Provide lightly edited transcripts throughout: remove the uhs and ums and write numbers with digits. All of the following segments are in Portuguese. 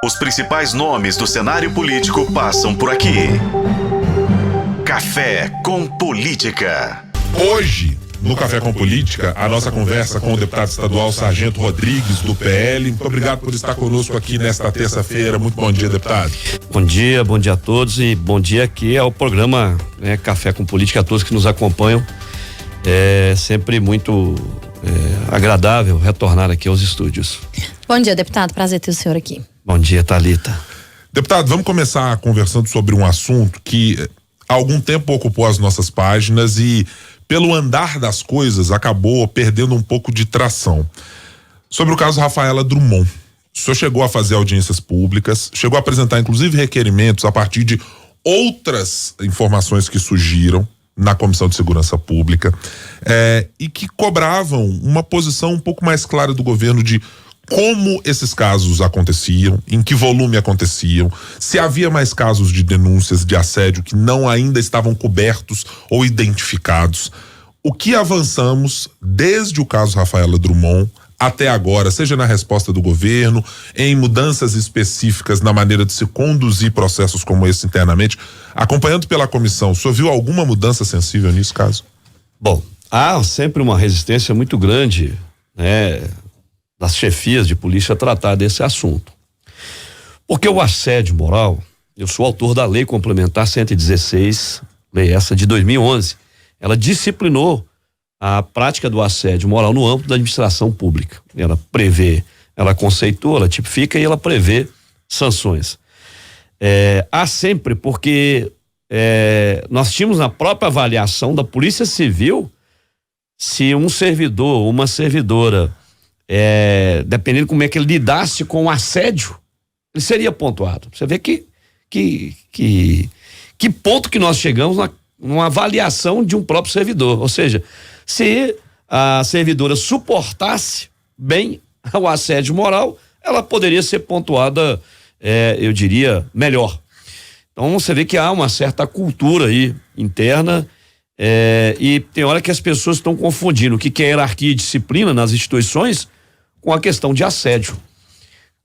Os principais nomes do cenário político passam por aqui. Café com Política. Hoje, no Café com Política, a nossa conversa com o deputado estadual Sargento Rodrigues, do PL. Muito obrigado por estar conosco aqui nesta terça-feira. Muito bom dia, deputado. Bom dia a todos e bom dia aqui ao programa Café com Política, a todos que nos acompanham. É sempre muito agradável retornar aqui aos estúdios. Bom dia, deputado. Prazer ter o senhor aqui. Bom dia, Thalita. Deputado, vamos começar conversando sobre um assunto que há algum tempo ocupou as nossas páginas e, pelo andar das coisas, acabou perdendo um pouco de tração. Sobre o caso Rafaela Drummond. O senhor chegou a fazer audiências públicas, chegou a apresentar inclusive requerimentos a partir de outras informações que surgiram na Comissão de Segurança Pública e que cobravam uma posição um pouco mais clara do governo de como esses casos aconteciam, em que volume aconteciam, se havia mais casos de denúncias de assédio que não ainda estavam cobertos ou identificados. O que avançamos desde o caso Rafaela Drummond até agora, seja na resposta do governo, em mudanças específicas na maneira de se conduzir processos como esse internamente, acompanhando pela comissão, o senhor viu alguma mudança sensível nesse caso? Bom, há sempre uma resistência muito grande, das chefias de polícia a tratar desse assunto. Porque o assédio moral, eu sou autor da Lei Complementar 116, lei essa de 2011, ela disciplinou a prática do assédio moral no âmbito da administração pública. Ela prevê, ela conceitua, ela tipifica e ela prevê sanções. Há sempre, porque nós tínhamos na própria avaliação da Polícia Civil, se um servidor, uma servidora, dependendo como é que ele lidasse com o assédio, ele seria pontuado. Você vê que ponto que nós chegamos numa avaliação de um próprio servidor. Ou seja, se a servidora suportasse bem o assédio moral, ela poderia ser pontuada, eu diria, melhor. Então você vê que há uma certa cultura aí interna, e tem hora que as pessoas estão confundindo o que é hierarquia e disciplina nas instituições com a questão de assédio.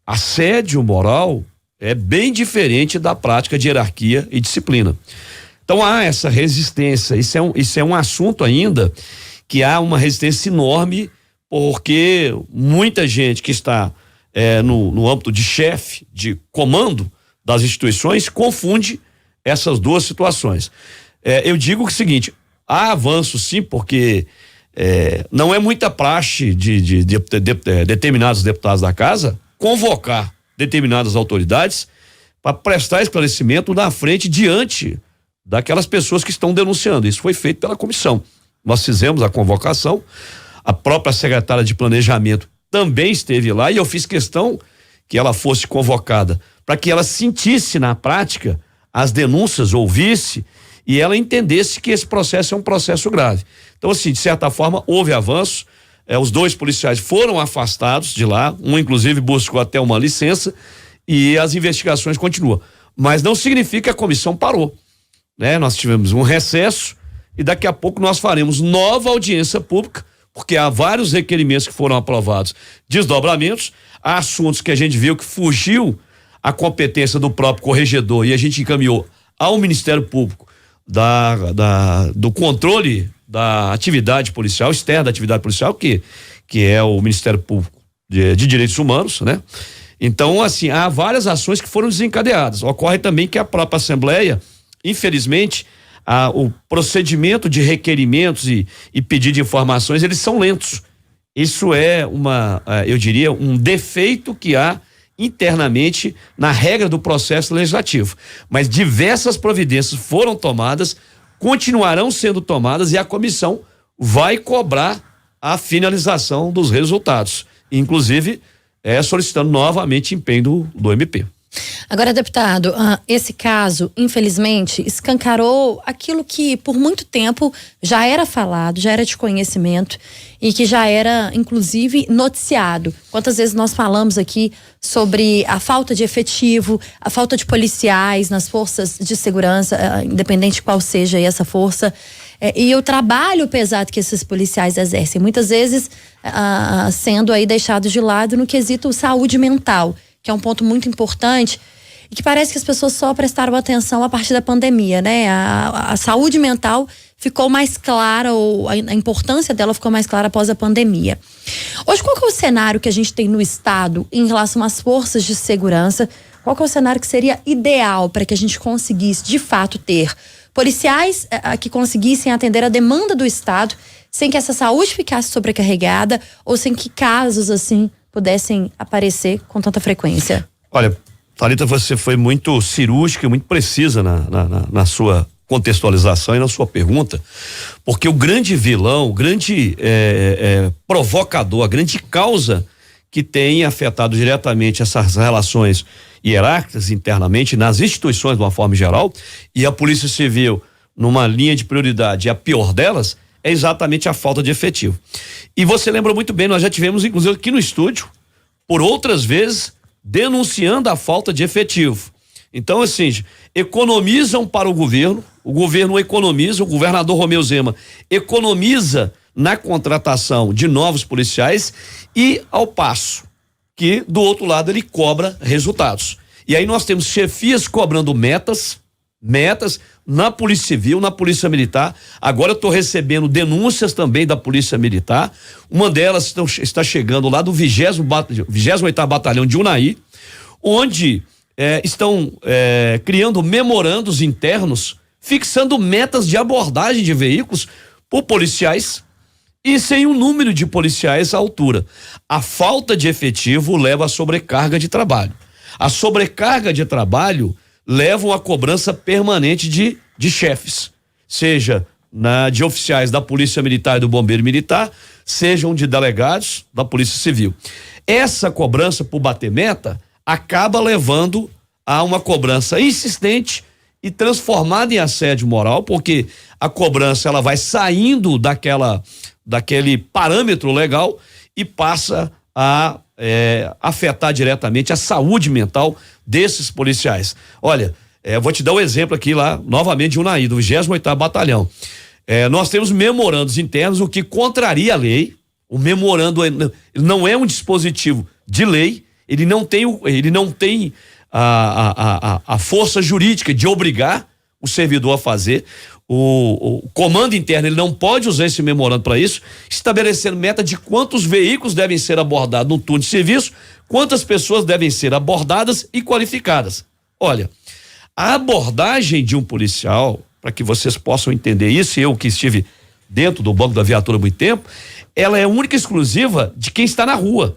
Assédio moral é bem diferente da prática de hierarquia e disciplina. Então há essa resistência, isso é um assunto ainda que há uma resistência enorme, porque muita gente que está no âmbito de chefe, de comando das instituições, confunde essas duas situações. Eu digo o seguinte, há avanço sim, porque não é muita praxe de determinados deputados da casa convocar determinadas autoridades para prestar esclarecimento na frente, diante daquelas pessoas que estão denunciando. Isso foi feito pela comissão. Nós fizemos a convocação, a própria secretária de Planejamento também esteve lá e eu fiz questão que ela fosse convocada para que ela sentisse na prática as denúncias, ouvisse e ela entendesse que esse processo é um processo grave. Então, assim, de certa forma, houve avanço, os 2 policiais foram afastados de lá, um inclusive buscou até uma licença e as investigações continuam. Mas não significa que a comissão parou, Nós tivemos um recesso e daqui a pouco nós faremos nova audiência pública, porque há vários requerimentos que foram aprovados, desdobramentos, há assuntos que a gente viu que fugiu a competência do próprio corregedor e a gente encaminhou ao Ministério Público do controle da atividade policial, externa da atividade policial, que é o Ministério Público de Direitos Humanos, Então, assim, há várias ações que foram desencadeadas. Ocorre também que a própria Assembleia, infelizmente, o procedimento de requerimentos e pedido de informações, eles são lentos. Isso é eu diria, um defeito que há internamente na regra do processo legislativo. Mas diversas providências foram tomadas, continuarão sendo tomadas e a comissão vai cobrar a finalização dos resultados. Inclusive, solicitando novamente empenho do MP. Agora, deputado, esse caso, infelizmente, escancarou aquilo que por muito tempo já era falado, já era de conhecimento e que já era, inclusive, noticiado. Quantas vezes nós falamos aqui sobre a falta de efetivo, a falta de policiais nas forças de segurança, independente de qual seja essa força, e o trabalho pesado que esses policiais exercem, muitas vezes sendo aí deixados de lado no quesito saúde mental, que é um ponto muito importante e que parece que as pessoas só prestaram atenção a partir da pandemia, né? A saúde mental ficou mais clara, ou a importância dela ficou mais clara após a pandemia. Hoje, qual que é o cenário que a gente tem no Estado em relação às forças de segurança? Qual que é o cenário que seria ideal para que a gente conseguisse, de fato, ter policiais que conseguissem atender a demanda do Estado sem que essa saúde ficasse sobrecarregada ou sem que casos assim pudessem aparecer com tanta frequência? Olha, Thalita, você foi muito cirúrgica e muito precisa na sua contextualização e na sua pergunta, porque o grande vilão, o grande provocador, a grande causa que tem afetado diretamente essas relações hierárquicas internamente nas instituições de uma forma geral, e a Polícia Civil numa linha de prioridade, a pior delas, é exatamente a falta de efetivo. E você lembra muito bem, nós já tivemos inclusive aqui no estúdio, por outras vezes, denunciando a falta de efetivo. Então, assim, economizam para o governo economiza, o governador Romeu Zema economiza na contratação de novos policiais e ao passo que do outro lado ele cobra resultados. E aí nós temos chefias cobrando metas na Polícia Civil, na Polícia Militar. Agora eu estou recebendo denúncias também da Polícia Militar. Uma delas está chegando lá do 28º Batalhão de Unai, onde estão criando memorandos internos, fixando metas de abordagem de veículos por policiais e sem um número de policiais à altura. A falta de efetivo leva à sobrecarga de trabalho. A sobrecarga de trabalho leva a cobrança permanente de chefes, seja de oficiais da Polícia Militar e do Bombeiro Militar, sejam de delegados da Polícia Civil. Essa cobrança por bater meta acaba levando a uma cobrança insistente e transformada em assédio moral, porque a cobrança ela vai saindo daquele parâmetro legal e passa a afetar diretamente a saúde mental desses policiais. Olha, vou te dar um exemplo aqui lá, novamente de Unai, do 28º Batalhão. Nós temos memorandos internos, o que contraria a lei. O memorando não é um dispositivo de lei, ele não tem a força jurídica de obrigar o servidor a fazer. O comando interno ele não pode usar esse memorando para isso, estabelecendo meta de quantos veículos devem ser abordados no turno de serviço, quantas pessoas devem ser abordadas e qualificadas. Olha, a abordagem de um policial, para que vocês possam entender isso, eu que estive dentro do banco da viatura há muito tempo, ela é única e exclusiva de quem está na rua.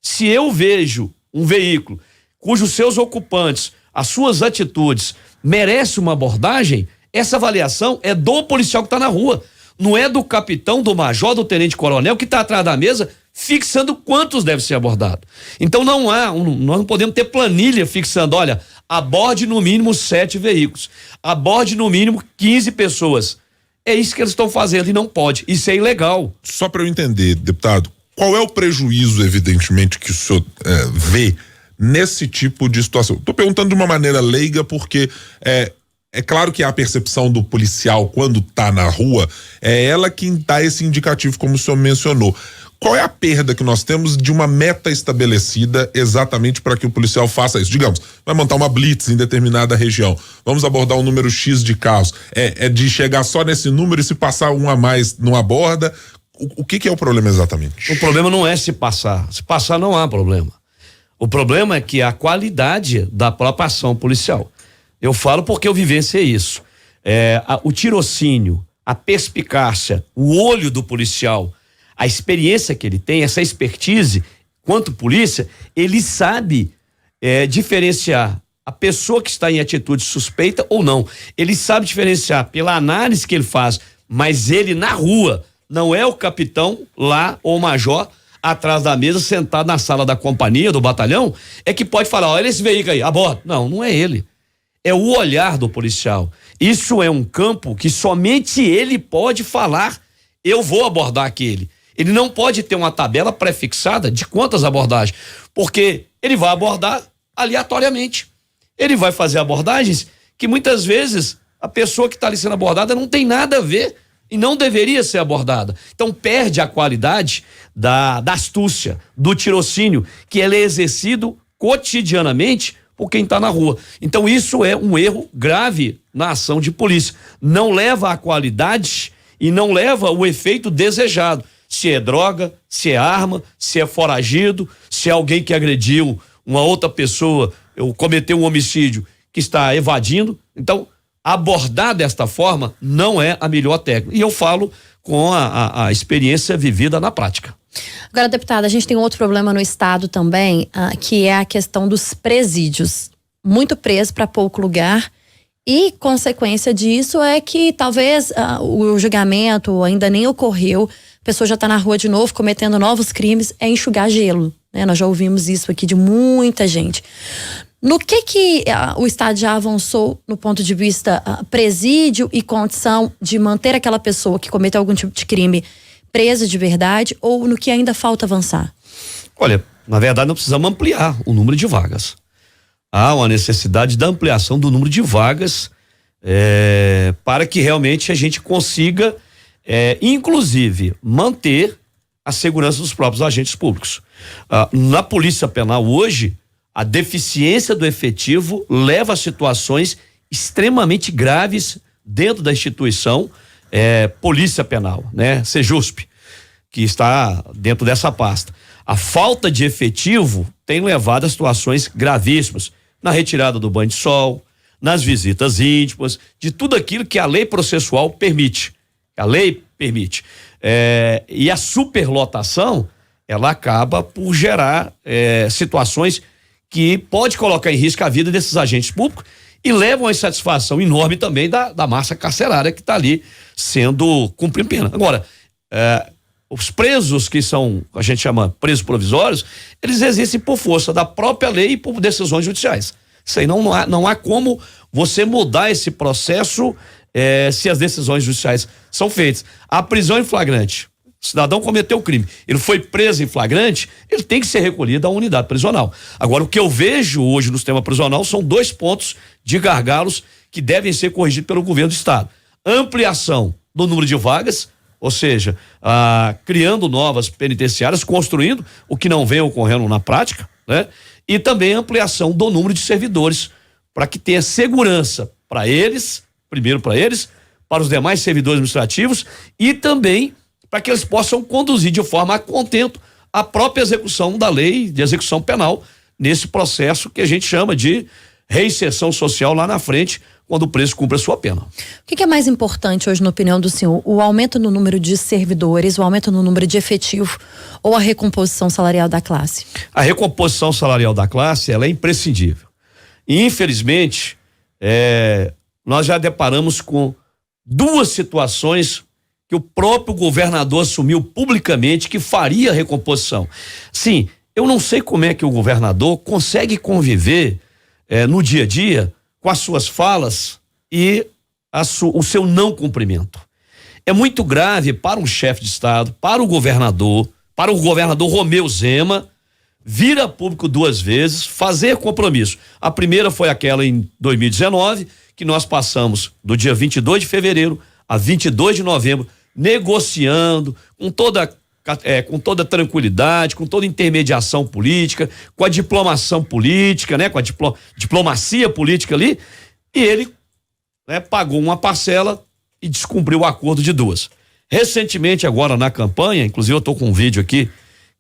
Se eu vejo um veículo cujos seus ocupantes, as suas atitudes merecem uma abordagem, essa avaliação é do policial que está na rua, não é do capitão, do major, do tenente-coronel que está atrás da mesa fixando quantos devem ser abordados. Então nós não podemos ter planilha fixando, olha, aborde no mínimo 7 veículos, aborde no mínimo 15 pessoas. É isso que eles estão fazendo e não pode, isso é ilegal. Só para eu entender, deputado, qual é o prejuízo, evidentemente, que o senhor vê nesse tipo de situação? Estou perguntando de uma maneira leiga porque é claro que a percepção do policial quando está na rua é ela quem dá esse indicativo, como o senhor mencionou. Qual é a perda que nós temos de uma meta estabelecida exatamente para que o policial faça isso? Digamos, vai montar uma blitz em determinada região, vamos abordar um número X de carros, é de chegar só nesse número e se passar um a mais não aborda? O que é o problema exatamente? O problema não é se passar não há problema. O problema é que a qualidade da própria ação policial. Eu falo porque eu vivenciei isso. O tirocínio, a perspicácia, o olho do policial, a experiência que ele tem, essa expertise, quanto polícia, ele sabe diferenciar a pessoa que está em atitude suspeita ou não. Ele sabe diferenciar pela análise que ele faz, mas ele na rua não é o capitão lá ou o major atrás da mesa, sentado na sala da companhia, do batalhão, é que pode falar, olha esse veículo aí, aborda. Não é ele. É o olhar do policial. Isso é um campo que somente ele pode falar, eu vou abordar aquele. Ele não pode ter uma tabela pré-fixada de quantas abordagens, porque ele vai abordar aleatoriamente. Ele vai fazer abordagens que muitas vezes a pessoa que está ali sendo abordada não tem nada a ver e não deveria ser abordada. Então perde a qualidade da astúcia, do tirocínio, que ele é exercido cotidianamente por quem está na rua. Então isso é um erro grave na ação de polícia. Não leva à qualidade e não leva o efeito desejado. Se é droga, se é arma, se é foragido, se é alguém que agrediu uma outra pessoa, ou cometeu um homicídio que está evadindo. Então, abordar desta forma não é a melhor técnica. E eu falo com a experiência vivida na prática. Agora, deputada, a gente tem um outro problema no estado também, que é a questão dos presídios. Muito preso para pouco lugar. E consequência disso é que talvez o julgamento ainda nem ocorreu, a pessoa já está na rua de novo, cometendo novos crimes, é enxugar gelo, né? Nós já ouvimos isso aqui de muita gente. No que o Estado já avançou no ponto de vista presídio e condição de manter aquela pessoa que cometeu algum tipo de crime presa de verdade, ou no que ainda falta avançar? Olha, na verdade nós precisamos ampliar o número de vagas. Há uma necessidade da ampliação do número de vagas para que realmente a gente consiga, inclusive, manter a segurança dos próprios agentes públicos. Na Polícia Penal hoje, a deficiência do efetivo leva a situações extremamente graves dentro da instituição Polícia Penal, né? Sejusp, que está dentro dessa pasta. A falta de efetivo tem levado a situações gravíssimas na retirada do banho de sol, nas visitas íntimas, de tudo aquilo que a lei processual permite. A lei permite. E a superlotação, ela acaba por gerar situações que pode colocar em risco a vida desses agentes públicos e levam a insatisfação enorme também da massa carcerária que está ali sendo cumprindo pena. Agora, os presos que são, a gente chama presos provisórios, eles existem por força da própria lei e por decisões judiciais. Isso aí não há como você mudar esse processo se as decisões judiciais são feitas. A prisão em flagrante, o cidadão cometeu o crime, ele foi preso em flagrante, ele tem que ser recolhido à unidade prisional. Agora, o que eu vejo hoje no sistema prisional são 2 pontos de gargalos que devem ser corrigidos pelo governo do estado. Ampliação do número de vagas, ou seja, criando novas penitenciárias, construindo o que não vem ocorrendo na prática, né? E também ampliação do número de servidores para que tenha segurança para eles, primeiro para eles, para os demais servidores administrativos e também para que eles possam conduzir de forma a contento a própria execução da lei de execução penal nesse processo que a gente chama de reinserção social lá na frente, quando o preso cumpre a sua pena. O que é mais importante hoje, na opinião do senhor? O aumento no número de servidores, o aumento no número de efetivo ou a recomposição salarial da classe? A recomposição salarial da classe, ela é imprescindível. E, infelizmente, nós já deparamos com 2 situações que o próprio governador assumiu publicamente que faria a recomposição. Sim, eu não sei como é que o governador consegue conviver no dia a dia com as suas falas e o seu não cumprimento. É muito grave para um chefe de estado, para o governador Romeu Zema, vir a público 2 vezes, fazer compromisso. A primeira foi aquela em 2019, que nós passamos do dia 22 de fevereiro a 22 de novembro, negociando com toda tranquilidade, com toda intermediação política, com a diplomação política, né? Com a diplomacia política ali, e ele pagou uma parcela e descumpriu o acordo de 2. Recentemente, agora na campanha, inclusive eu estou com um vídeo aqui,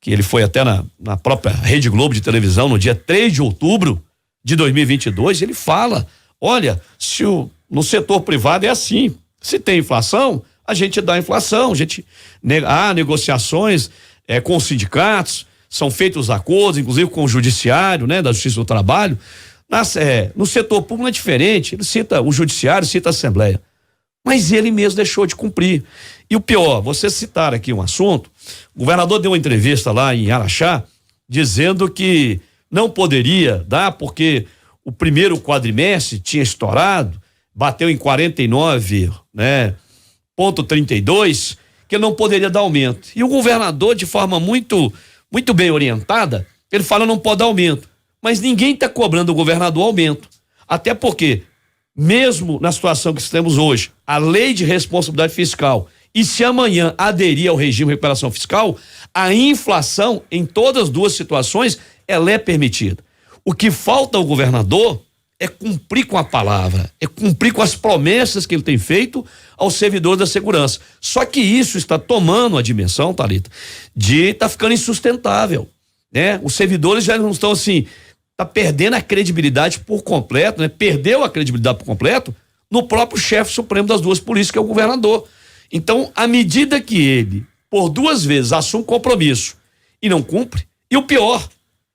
que ele foi até na própria Rede Globo de televisão, no dia 3 de outubro de 2022, ele fala, olha, no setor privado é assim, se tem inflação, a gente dá inflação, há negociações com os sindicatos, são feitos acordos, inclusive com o judiciário, né, da Justiça do Trabalho. No setor público é diferente, ele cita o judiciário, cita a Assembleia, mas ele mesmo deixou de cumprir. E o pior, você citar aqui um assunto, o governador deu uma entrevista lá em Araxá, dizendo que não poderia dar porque o primeiro quadrimestre tinha estourado, bateu em 49, ponto 32, que não poderia dar aumento. E o governador, de forma muito, muito bem orientada, ele fala não pode dar aumento. Mas ninguém está cobrando o governador aumento. Até porque, mesmo na situação que estamos hoje, a lei de responsabilidade fiscal, e se amanhã aderir ao regime de recuperação fiscal, a inflação, em todas as 2 situações, ela é permitida. O que falta ao governador é cumprir com a palavra, é cumprir com as promessas que ele tem feito aos servidores da segurança. Só que isso está tomando a dimensão, Thalita, de tá ficando insustentável, né? Os servidores já não estão assim, tá perdendo a credibilidade por completo, né? Perdeu a credibilidade por completo no próprio chefe supremo das duas polícias, que é o governador. Então, à medida que ele, por 2 vezes, assume compromisso e não cumpre, e o pior,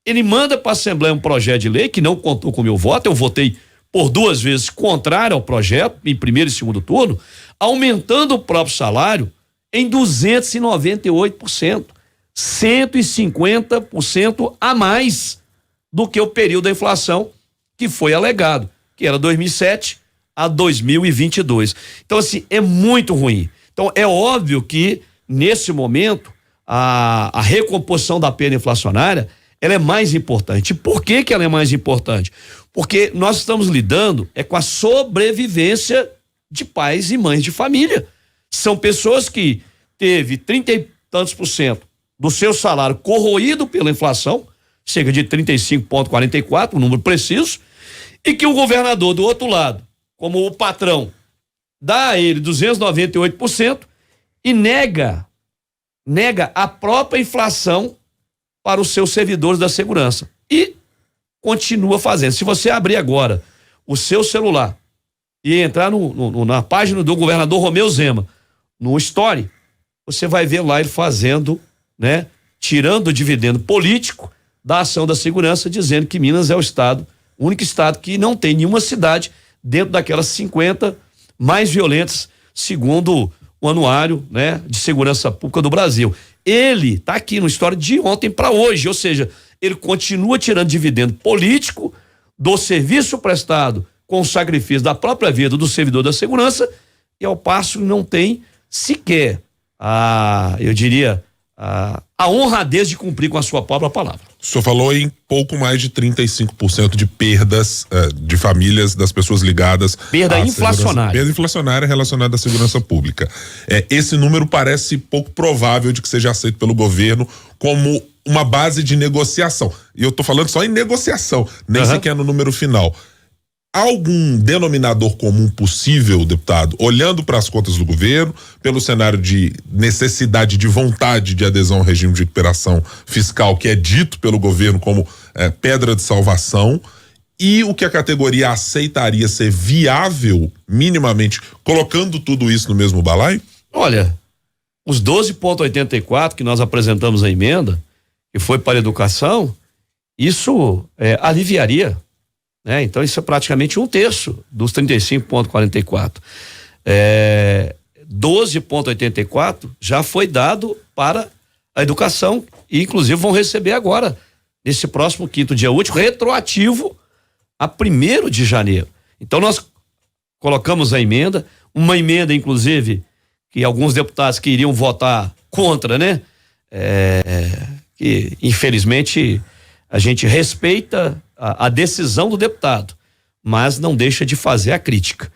ele manda para a Assembleia um projeto de lei que não contou com o meu voto, eu votei por 2 vezes contrário ao projeto, em primeiro e segundo turno, aumentando o próprio salário em 298%, 150% a mais do que o período da inflação que foi alegado, que era 2007 a 2022. Então, assim, é muito ruim. Então, é óbvio que, nesse momento, a recomposição da perda inflacionária, ela é mais importante. Por que ela é mais importante? Porque nós estamos lidando com a sobrevivência de pais e mães de família. São pessoas que teve 30 e tantos % do seu salário corroído pela inflação, cerca de 35,44, um número preciso, e que o governador do outro lado, como o patrão, dá a ele 298% e nega a própria inflação para os seus servidores da segurança. E continua fazendo. Se você abrir agora o seu celular e entrar na página do governador Romeu Zema, no Story, você vai ver lá ele fazendo, né? Tirando o dividendo político da ação da segurança, dizendo que Minas é o único estado que não tem nenhuma cidade dentro daquelas 50 mais violentas, segundo o anuário, né, de segurança pública do Brasil. Ele tá aqui no Story de ontem para hoje, ou seja, ele continua tirando dividendo político do serviço prestado com o sacrifício da própria vida do servidor da segurança, e ao passo não tem sequer a honradez de cumprir com a sua própria palavra. O senhor falou em pouco mais de 35% de perdas de famílias das pessoas ligadas perda inflacionária. Perda inflacionária relacionada à segurança pública. Esse número parece pouco provável de que seja aceito pelo governo como uma base de negociação. E eu tô falando só em negociação, nem sequer no número final. Há algum denominador comum possível, deputado, olhando para as contas do governo, pelo cenário de necessidade de vontade de adesão ao regime de recuperação fiscal, que é dito pelo governo como pedra de salvação, e o que a categoria aceitaria ser viável, minimamente, colocando tudo isso no mesmo balaio? Olha, os 12,84 que nós apresentamos a emenda, que foi para a educação, isso aliviaria, né? Então isso é praticamente 1/3 dos 35,44. 12,84 já foi dado para a educação e inclusive vão receber agora, nesse próximo 5º dia útil, retroativo a 1º de janeiro. Então nós colocamos a emenda, uma emenda inclusive que alguns deputados que iriam votar contra, né? Que infelizmente a gente respeita a decisão do deputado, mas não deixa de fazer a crítica.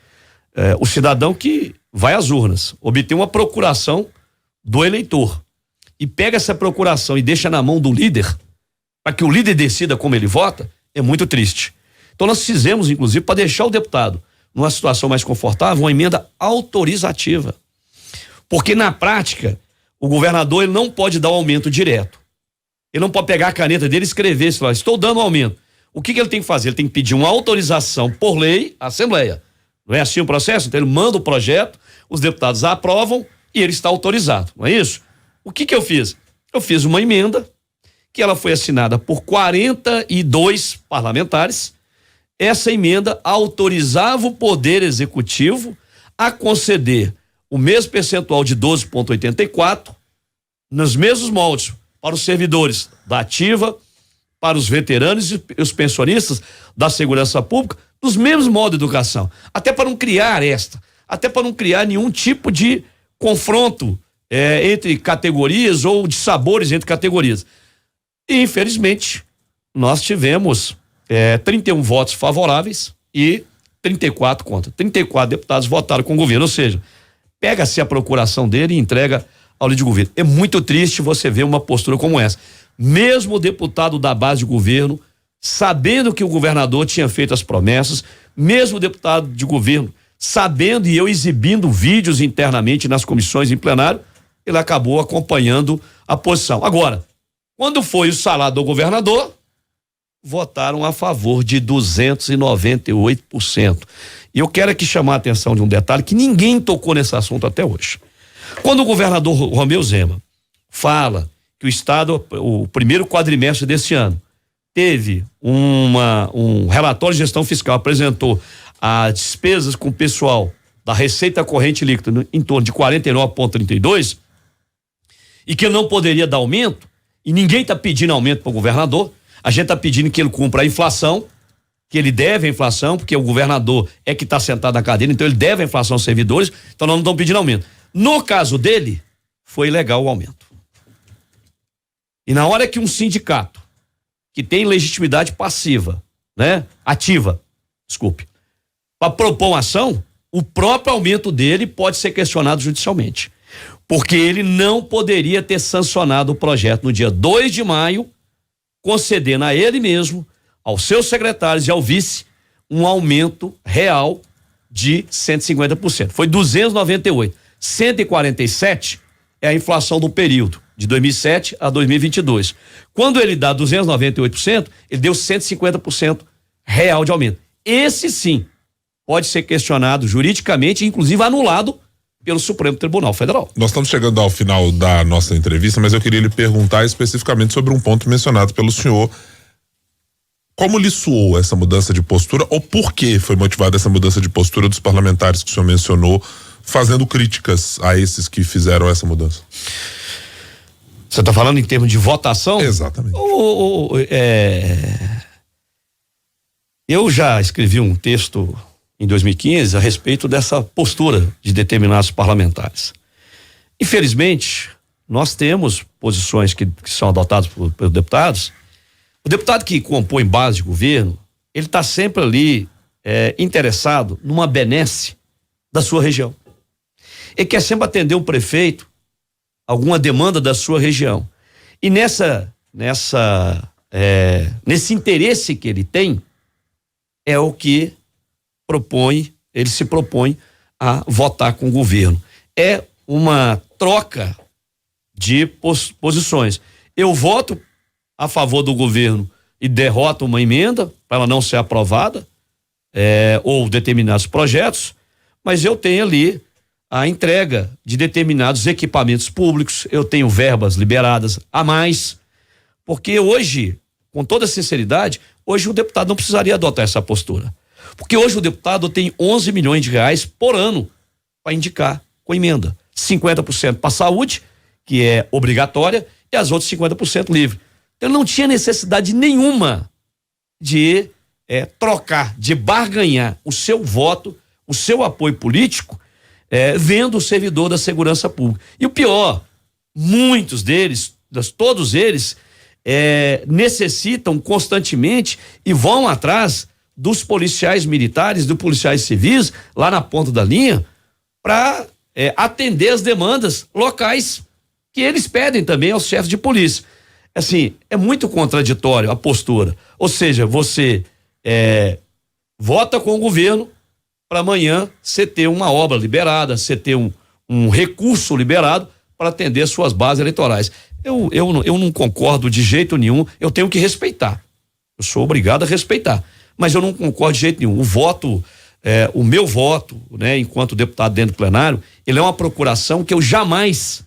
O cidadão que vai às urnas, obtém uma procuração do eleitor e pega essa procuração e deixa na mão do líder, para que o líder decida como ele vota, é muito triste. Então nós fizemos, inclusive, para deixar o deputado numa situação mais confortável, uma emenda autorizativa. Porque na prática, o governador ele não pode dar um aumento direto. Ele não pode pegar a caneta dele e escrever, falar, estou dando um aumento. O que ele tem que fazer? Ele tem que pedir uma autorização por lei à Assembleia. Não é assim o processo? Então ele manda o projeto, os deputados aprovam e ele está autorizado, não é isso? O que eu fiz? Eu fiz uma emenda que ela foi assinada por 42 parlamentares. Essa emenda autorizava o Poder Executivo a conceder o mesmo percentual de 12,84 nos mesmos moldes para os servidores da ativa, para os veteranos e os pensionistas da segurança pública, dos mesmos modos de educação. Até para não criar até para não criar nenhum tipo de confronto entre categorias ou de sabores entre categorias. E, infelizmente, nós tivemos 31 votos favoráveis e 34 contra. 34 deputados votaram com o governo, ou seja, pega-se a procuração dele e entrega ao líder de governo. É muito triste você ver uma postura como essa. Mesmo o deputado da base de governo sabendo que o governador tinha feito as promessas, mesmo o deputado de governo sabendo e eu exibindo vídeos internamente nas comissões em plenário, ele acabou acompanhando a posição. Agora, quando foi o salário do governador, votaram a favor de 298%. E eu quero aqui chamar a atenção de um detalhe que ninguém tocou nesse assunto até hoje. Quando o governador Romeu Zema fala que o estado, o primeiro quadrimestre desse ano, teve um relatório de gestão fiscal, apresentou as despesas com o pessoal da receita corrente líquida em torno de 49,32 e que não poderia dar aumento, e ninguém está pedindo aumento para o governador, a gente está pedindo que ele cumpra a inflação, que ele deve a inflação, porque o governador é que está sentado na cadeira, então ele deve a inflação aos servidores, então nós não estamos pedindo aumento. No caso dele, foi legal o aumento. E na hora que um sindicato que tem legitimidade passiva, né? Ativa, desculpe, para propor uma ação, o próprio aumento dele pode ser questionado judicialmente. Porque ele não poderia ter sancionado o projeto no dia 2 de maio, concedendo a ele mesmo, aos seus secretários e ao vice, um aumento real de 150%. Foi 298. 147 é a inflação do período, de 2007 a 2022. Quando ele dá 298%, ele deu 150% real de aumento. Esse sim pode ser questionado juridicamente, inclusive anulado pelo Supremo Tribunal Federal. Nós estamos chegando ao final da nossa entrevista, mas eu queria lhe perguntar especificamente sobre um ponto mencionado pelo senhor. Como lhe soou essa mudança de postura, ou por que foi motivada essa mudança de postura dos parlamentares que o senhor mencionou, fazendo críticas a esses que fizeram essa mudança? Você está falando em termos de votação? Exatamente. Eu já escrevi um texto em 2015 a respeito dessa postura de determinados parlamentares. Infelizmente, nós temos posições que são adotadas pelos deputados. O deputado que compõe base de governo, ele está sempre ali interessado numa benesse da sua região. Ele quer sempre atender um prefeito, alguma demanda da sua região. E nesse interesse que ele tem, é o que ele se propõe a votar com o governo. É uma troca de posições. Eu voto a favor do governo e derroto uma emenda para ela não ser aprovada, ou determinados projetos, mas eu tenho ali a entrega de determinados equipamentos públicos, eu tenho verbas liberadas a mais, porque hoje, com toda sinceridade, hoje o deputado não precisaria adotar essa postura. Porque hoje o deputado tem 11 milhões de reais por ano para indicar com emenda. 50% para a saúde, que é obrigatória, e as outras 50% livre. Então ele não tinha necessidade nenhuma de trocar, de barganhar o seu voto, o seu apoio político, vendo o servidor da segurança pública. E o pior, muitos deles, todos eles, necessitam constantemente e vão atrás dos policiais militares, dos policiais civis, lá na ponta da linha, para atender as demandas locais que eles pedem também aos chefes de polícia. Assim, é muito contraditório a postura. Ou seja, você vota com o governo para amanhã você ter uma obra liberada, você ter um recurso liberado para atender suas bases eleitorais. Eu não concordo de jeito nenhum, eu tenho que respeitar. Eu sou obrigado a respeitar. Mas eu não concordo de jeito nenhum. O voto, o meu voto, né, enquanto deputado dentro do plenário, ele é uma procuração que eu jamais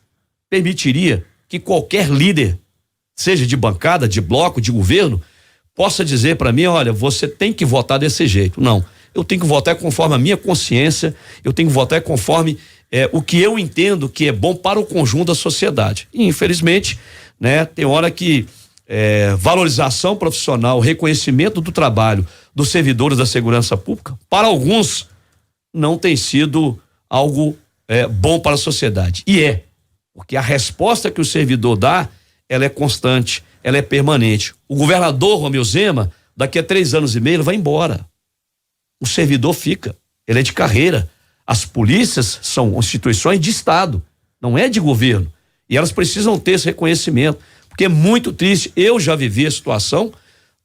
permitiria que qualquer líder, seja de bancada, de bloco, de governo, possa dizer para mim, olha, você tem que votar desse jeito. Não, eu tenho que votar conforme a minha consciência, eu tenho que votar conforme o que eu entendo que é bom para o conjunto da sociedade. E, infelizmente, né, tem hora que valorização profissional, reconhecimento do trabalho dos servidores da segurança pública, para alguns não tem sido algo bom para a sociedade. E porque a resposta que o servidor dá, ela é constante, ela é permanente. O governador Romeu Zema, daqui a 3 anos e meio, ele vai embora. O servidor fica, ele é de carreira. As polícias são instituições de Estado, não é de governo. E elas precisam ter esse reconhecimento. Porque é muito triste, eu já vivi a situação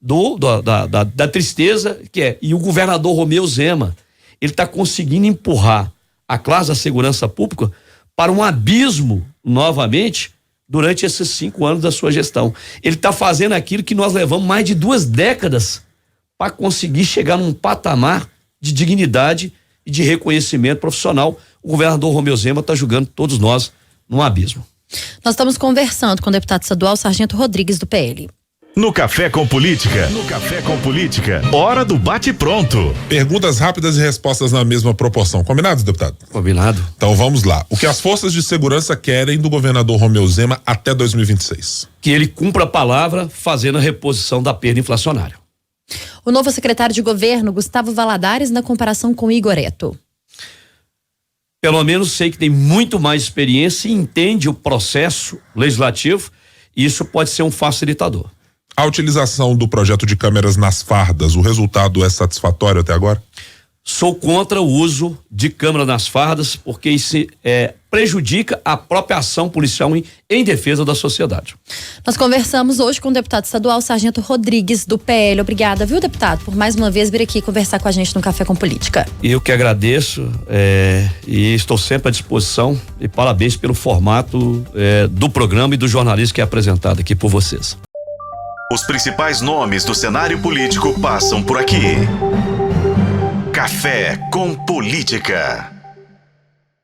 da tristeza que é. E o governador Romeu Zema, ele está conseguindo empurrar a classe da segurança pública para um abismo novamente durante esses 5 anos da sua gestão. Ele está fazendo aquilo que nós levamos mais de 2 décadas para conseguir chegar num patamar de dignidade e de reconhecimento profissional. O governador Romeu Zema está jogando todos nós num abismo. Nós estamos conversando com o deputado estadual Sargento Rodrigues, do PL. No Café com Política. No Café com Política. Hora do bate-pronto. Perguntas rápidas e respostas na mesma proporção. Combinados, deputado? Combinado. Então vamos lá. O que as forças de segurança querem do governador Romeu Zema até 2026? Que ele cumpra a palavra fazendo a reposição da perda inflacionária. O novo secretário de governo, Gustavo Valadares, na comparação com Igor Eto. Pelo menos sei que tem muito mais experiência e entende o processo legislativo, e isso pode ser um facilitador. A utilização do projeto de câmeras nas fardas, o resultado é satisfatório até agora? Sou contra o uso de câmera nas fardas, porque isso prejudica a própria ação policial em defesa da sociedade. Nós conversamos hoje com o deputado estadual Sargento Rodrigues, do PL. Obrigada, viu, deputado, por mais uma vez vir aqui conversar com a gente no Café com Política. Eu que agradeço e estou sempre à disposição, e parabéns pelo formato do programa e do jornalismo que é apresentado aqui por vocês. Os principais nomes do cenário político passam por aqui. Café com Política.